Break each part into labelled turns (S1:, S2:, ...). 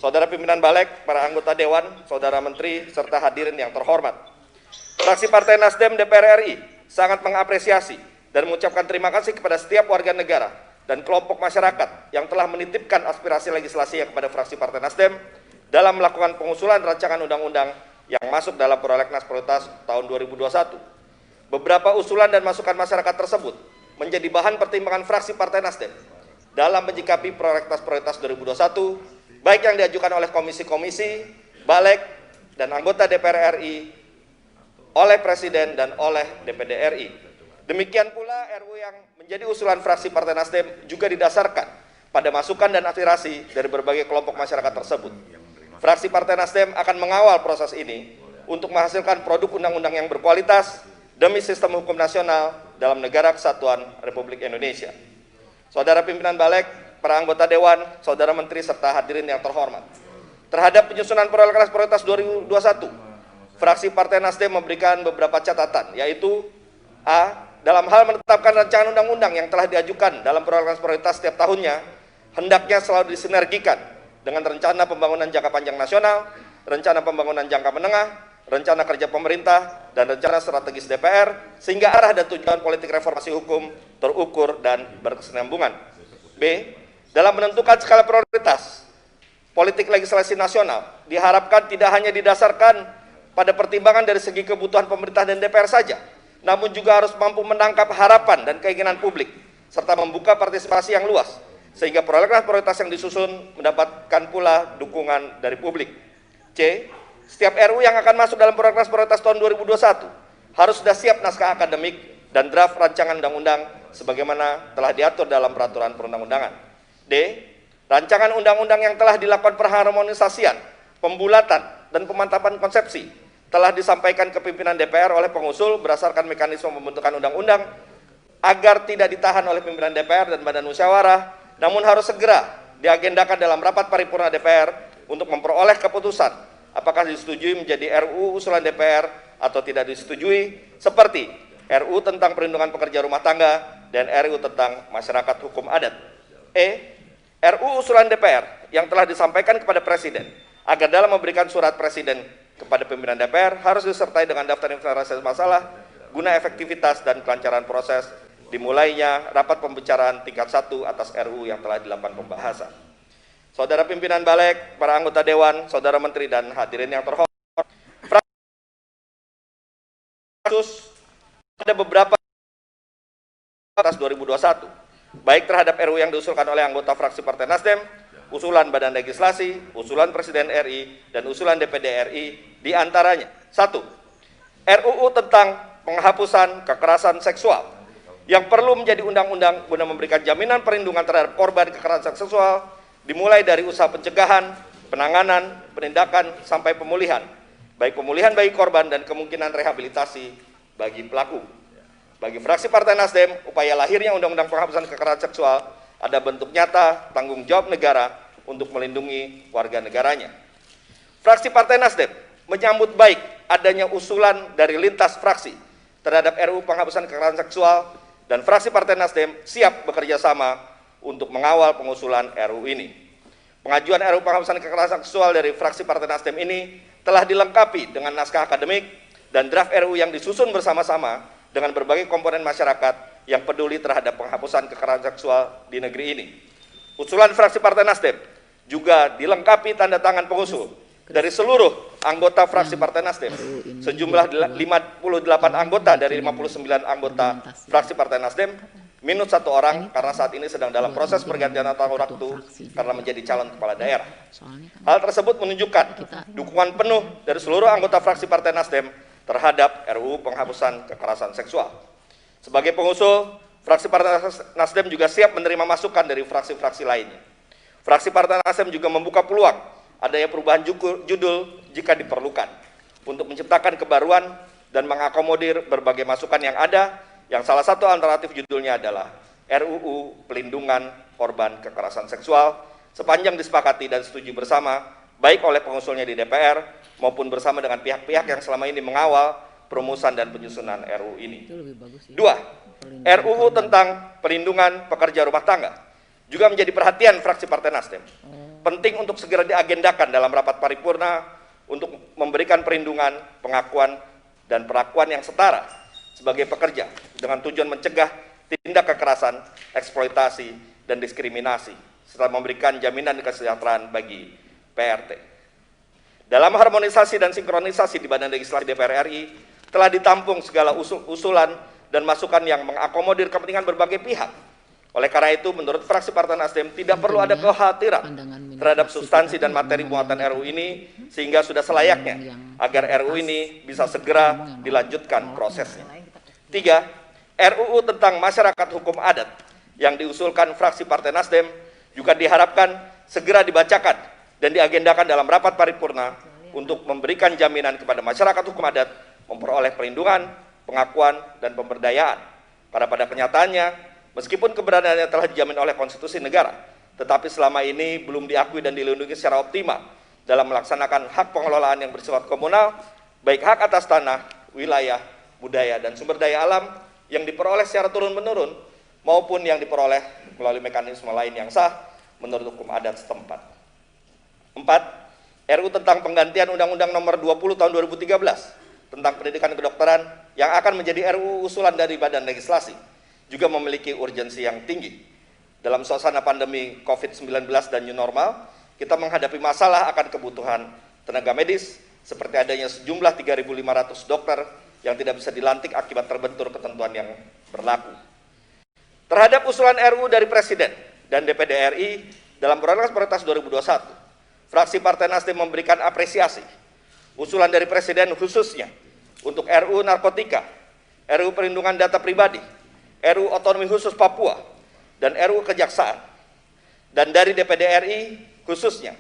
S1: Saudara pimpinan Balik, para anggota Dewan, Saudara Menteri, serta hadirin yang terhormat. Fraksi Partai Nasdem DPR RI sangat mengapresiasi dan mengucapkan terima kasih kepada setiap warga negara dan kelompok masyarakat yang telah menitipkan aspirasi legislasinya kepada fraksi Partai Nasdem dalam melakukan pengusulan rancangan undang-undang yang masuk dalam prolegnas prioritas tahun 2021. Beberapa usulan dan masukan masyarakat tersebut menjadi bahan pertimbangan fraksi Partai Nasdem dalam menyikapi prolegnas prioritas 2021, baik yang diajukan oleh komisi-komisi, Balik, dan anggota DPR RI, oleh Presiden dan oleh DPD RI. Demikian pula RUU yang menjadi usulan fraksi Partai Nasdem juga didasarkan pada masukan dan aspirasi dari berbagai kelompok masyarakat tersebut. Fraksi Partai Nasdem akan mengawal proses ini untuk menghasilkan produk undang-undang yang berkualitas demi sistem hukum nasional dalam negara kesatuan Republik Indonesia. Saudara pimpinan Balik, para anggota Dewan, Saudara Menteri, serta hadirin yang terhormat. Terhadap penyusunan prolegnas prioritas 2021, fraksi Partai Nasdem memberikan beberapa catatan, yaitu A. Dalam hal menetapkan rancangan undang-undang yang telah diajukan dalam prolegnas prioritas setiap tahunnya, hendaknya selalu disinergikan dengan rencana pembangunan jangka panjang nasional, rencana pembangunan jangka menengah, rencana kerja pemerintah, dan rencana strategis DPR, sehingga arah dan tujuan politik reformasi hukum terukur dan berkesinambungan. B. Dalam menentukan skala prioritas politik legislasi nasional, diharapkan tidak hanya didasarkan pada pertimbangan dari segi kebutuhan pemerintah dan DPR saja, namun juga harus mampu menangkap harapan dan keinginan publik, serta membuka partisipasi yang luas, sehingga prolegnas prioritas yang disusun mendapatkan pula dukungan dari publik. C. Setiap RUU yang akan masuk dalam prolegnas prioritas tahun 2021 harus sudah siap naskah akademik dan draft rancangan undang-undang sebagaimana telah diatur dalam peraturan perundang-undangan. D. Rancangan undang-undang yang telah dilakukan perharmonisasian, pembulatan, dan pemantapan konsepsi telah disampaikan ke pimpinan DPR oleh pengusul berdasarkan mekanisme pembentukan undang-undang agar tidak ditahan oleh pimpinan DPR dan Badan Musyawarah, namun harus segera diagendakan dalam rapat paripurna DPR untuk memperoleh keputusan apakah disetujui menjadi RUU usulan DPR atau tidak disetujui, seperti RUU tentang perlindungan pekerja rumah tangga dan RUU tentang masyarakat hukum adat. E. RUU usulan DPR yang telah disampaikan kepada Presiden agar dalam memberikan surat Presiden kepada pimpinan DPR harus disertai dengan daftar inventarisasi masalah guna efektivitas dan kelancaran proses dimulainya rapat pembicaraan tingkat 1 atas RUU yang telah dilakukan pembahasan. Saudara pimpinan Balik, para anggota Dewan, Saudara Menteri, dan hadirin yang terhormat, ada beberapa atas 2021, baik terhadap RUU yang diusulkan oleh anggota fraksi Partai Nasdem, usulan Badan Legislasi, usulan Presiden RI, dan usulan DPD RI, diantaranya 1. RUU tentang penghapusan kekerasan seksual yang perlu menjadi undang-undang guna memberikan jaminan perlindungan terhadap korban kekerasan seksual dimulai dari usaha pencegahan, penanganan, penindakan, sampai pemulihan, baik pemulihan bagi korban dan kemungkinan rehabilitasi bagi pelaku. Bagi fraksi Partai Nasdem, upaya lahirnya Undang-Undang Penghapusan Kekerasan Seksual ada bentuk nyata tanggung jawab negara untuk melindungi warga negaranya. Fraksi Partai Nasdem menyambut baik adanya usulan dari lintas fraksi terhadap RUU Penghapusan Kekerasan Seksual, dan fraksi Partai Nasdem siap bekerja sama untuk mengawal pengusulan RUU ini. Pengajuan RUU Penghapusan Kekerasan Seksual dari fraksi Partai Nasdem ini telah dilengkapi dengan naskah akademik dan draft RUU yang disusun bersama-sama dengan berbagai komponen masyarakat yang peduli terhadap penghapusan kekerasan seksual di negeri ini. Usulan fraksi Partai Nasdem juga dilengkapi tanda tangan pengusul dari seluruh anggota fraksi Partai Nasdem, sejumlah 58 anggota dari 59 anggota fraksi Partai Nasdem, minus 1 orang karena saat ini sedang dalam proses pergantian tahun waktu karena menjadi calon kepala daerah. Hal tersebut menunjukkan dukungan penuh dari seluruh anggota fraksi Partai Nasdem terhadap RUU Penghapusan Kekerasan Seksual. Sebagai pengusul, fraksi Partai Nasdem juga siap menerima masukan dari fraksi-fraksi lainnya. Fraksi Partai Nasdem juga membuka peluang adanya perubahan judul jika diperlukan untuk menciptakan kebaruan dan mengakomodir berbagai masukan yang ada, yang salah satu alternatif judulnya adalah RUU Pelindungan Korban Kekerasan Seksual, sepanjang disepakati dan setuju bersama baik oleh pengusulnya di DPR maupun bersama dengan pihak-pihak yang selama ini mengawal perumusan dan penyusunan RUU ini. 2. RUU tentang perlindungan pekerja rumah tangga juga menjadi perhatian fraksi Partai Nasdem. penting untuk segera diagendakan dalam rapat paripurna untuk memberikan perlindungan, pengakuan, dan perlakuan yang setara sebagai pekerja dengan tujuan mencegah tindak kekerasan, eksploitasi, dan diskriminasi, serta memberikan jaminan kesejahteraan bagi PRT. Dalam harmonisasi dan sinkronisasi di Badan Legislasi DPR RI, telah ditampung segala usulan dan masukan yang mengakomodir kepentingan berbagai pihak. Oleh karena itu, menurut fraksi Partai Nasdem tidak perlu ada kekhawatiran terhadap substansi dan materi muatan RUU ini, sehingga sudah selayaknya agar RUU ini bisa segera dilanjutkan prosesnya. 3. RUU tentang masyarakat hukum adat yang diusulkan fraksi Partai Nasdem juga diharapkan segera dibacakan dan diagendakan dalam rapat paripurna untuk memberikan jaminan kepada masyarakat hukum adat memperoleh perlindungan, pengakuan, dan pemberdayaan. Pada kenyataannya, meskipun keberadaannya telah dijamin oleh konstitusi negara, tetapi selama ini belum diakui dan dilindungi secara optimal dalam melaksanakan hak pengelolaan yang bersifat komunal, baik hak atas tanah, wilayah, budaya, dan sumber daya alam yang diperoleh secara turun-menurun maupun yang diperoleh melalui mekanisme lain yang sah menurut hukum adat setempat. 4. RUU tentang penggantian Undang-Undang Nomor 20 Tahun 2013 tentang pendidikan kedokteran yang akan menjadi RUU usulan dari Badan Legislasi juga memiliki urgensi yang tinggi. Dalam suasana pandemi COVID-19 dan new normal, kita menghadapi masalah akan kebutuhan tenaga medis seperti adanya sejumlah 3.500 dokter yang tidak bisa dilantik akibat terbentur ketentuan yang berlaku. Terhadap usulan RUU dari Presiden dan DPD RI dalam Prolegnas Prioritas 2021, fraksi Partai Nasdem memberikan apresiasi usulan dari Presiden khususnya untuk RUU Narkotika, RUU Perlindungan Data Pribadi, RUU Otonomi Khusus Papua, dan RUU Kejaksaan. Dan dari DPD RI khususnya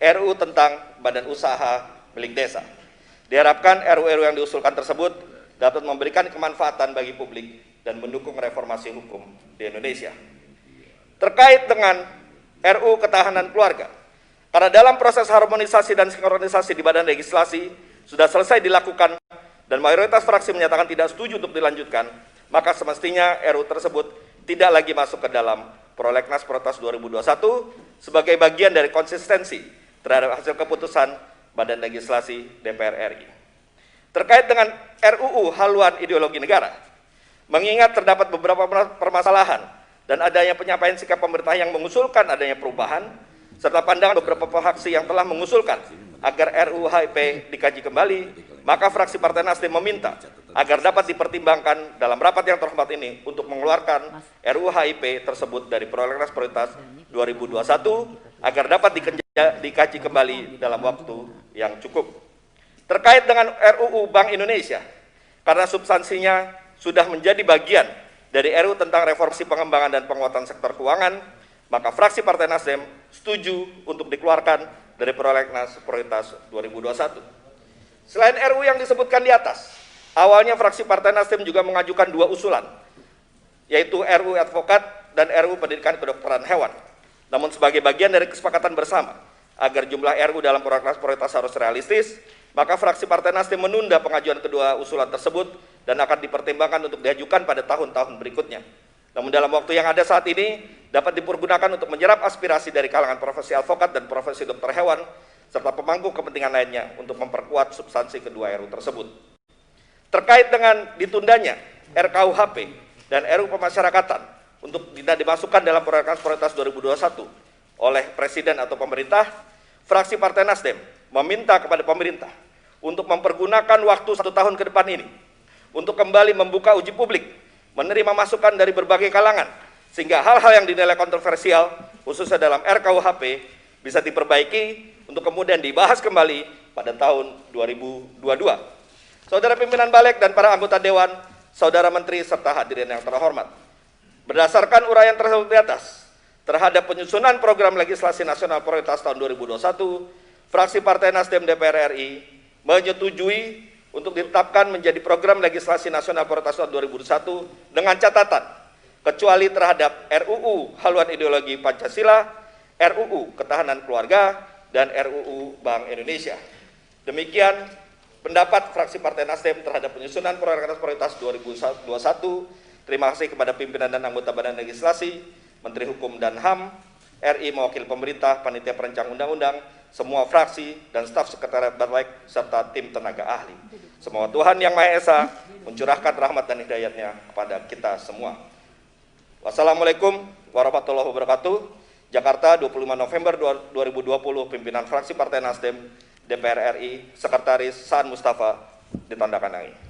S1: RUU tentang Badan Usaha Milik Desa. Diharapkan RUU yang diusulkan tersebut dapat memberikan kemanfaatan bagi publik dan mendukung reformasi hukum di Indonesia. Terkait dengan RUU Ketahanan Keluarga, karena dalam proses harmonisasi dan sinkronisasi di Badan Legislasi sudah selesai dilakukan dan mayoritas fraksi menyatakan tidak setuju untuk dilanjutkan, maka semestinya RUU tersebut tidak lagi masuk ke dalam Prolegnas Prioritas 2021 sebagai bagian dari konsistensi terhadap hasil keputusan Badan Legislasi DPR RI. Terkait dengan RUU haluan ideologi negara, mengingat terdapat beberapa permasalahan dan adanya penyampaian sikap pemerintah yang mengusulkan adanya perubahan, serta pandangan beberapa fraksi yang telah mengusulkan agar RUU HIP dikaji kembali, maka fraksi Partai Nasdem meminta agar dapat dipertimbangkan dalam rapat yang terhormat ini untuk mengeluarkan RUU HIP tersebut dari Prolegnas Prioritas 2021 agar dapat dikaji kembali dalam waktu yang cukup. Terkait dengan RUU Bank Indonesia, karena substansinya sudah menjadi bagian dari RUU tentang reformasi pengembangan dan penguatan sektor keuangan, maka fraksi Partai Nasdem setuju untuk dikeluarkan dari Prolegnas Prioritas 2021. Selain RUU yang disebutkan di atas, awalnya fraksi Partai Nasdem juga mengajukan dua usulan, yaitu RUU Advokat dan RUU Pendidikan Kedokteran Hewan. Namun sebagai bagian dari kesepakatan bersama agar jumlah RUU dalam Prolegnas Prioritas harus realistis, maka fraksi Partai Nasdem menunda pengajuan kedua usulan tersebut dan akan dipertimbangkan untuk diajukan pada tahun-tahun berikutnya. Namun dalam waktu yang ada saat ini dapat dipergunakan untuk menyerap aspirasi dari kalangan profesi advokat dan profesi dokter hewan serta pemangku kepentingan lainnya untuk memperkuat substansi kedua RUU tersebut. Terkait dengan ditundanya RKUHP dan RUU Pemasyarakatan untuk tidak dimasukkan dalam Prolegnas Prioritas 2021 oleh Presiden atau pemerintah, fraksi Partai Nasdem meminta kepada pemerintah untuk mempergunakan waktu 1 tahun ke depan ini untuk kembali membuka uji publik, menerima masukan dari berbagai kalangan, sehingga hal-hal yang dinilai kontroversial, khususnya dalam RKUHP, bisa diperbaiki untuk kemudian dibahas kembali pada tahun 2022. Saudara pimpinan Balik dan para anggota Dewan, Saudara Menteri serta hadirin yang terhormat, berdasarkan uraian tersebut di atas, terhadap penyusunan program legislasi nasional prioritas tahun 2021, fraksi Partai Nasdem DPR RI menyetujui untuk ditetapkan menjadi program legislasi nasional prioritas tahun 2021 dengan catatan, kecuali terhadap RUU haluan ideologi Pancasila, RUU Ketahanan Keluarga, dan RUU Bank Indonesia. Demikian pendapat fraksi Partai Nasdem terhadap penyusunan prolegnas prioritas 2021. Terima kasih kepada pimpinan dan anggota Badan Legislasi, Menteri Hukum dan HAM, RI mewakili pemerintah, panitia perancang undang-undang, semua fraksi, dan staf sekretariat Barbaik, serta tim tenaga ahli. Semoga Tuhan Yang Maha Esa mencurahkan rahmat dan hidayatnya kepada kita semua. Wassalamualaikum warahmatullahi wabarakatuh. Jakarta, 25 November 2020, pimpinan fraksi Partai Nasdem, DPR RI, Sekretaris Saan Mustafa, ditandakan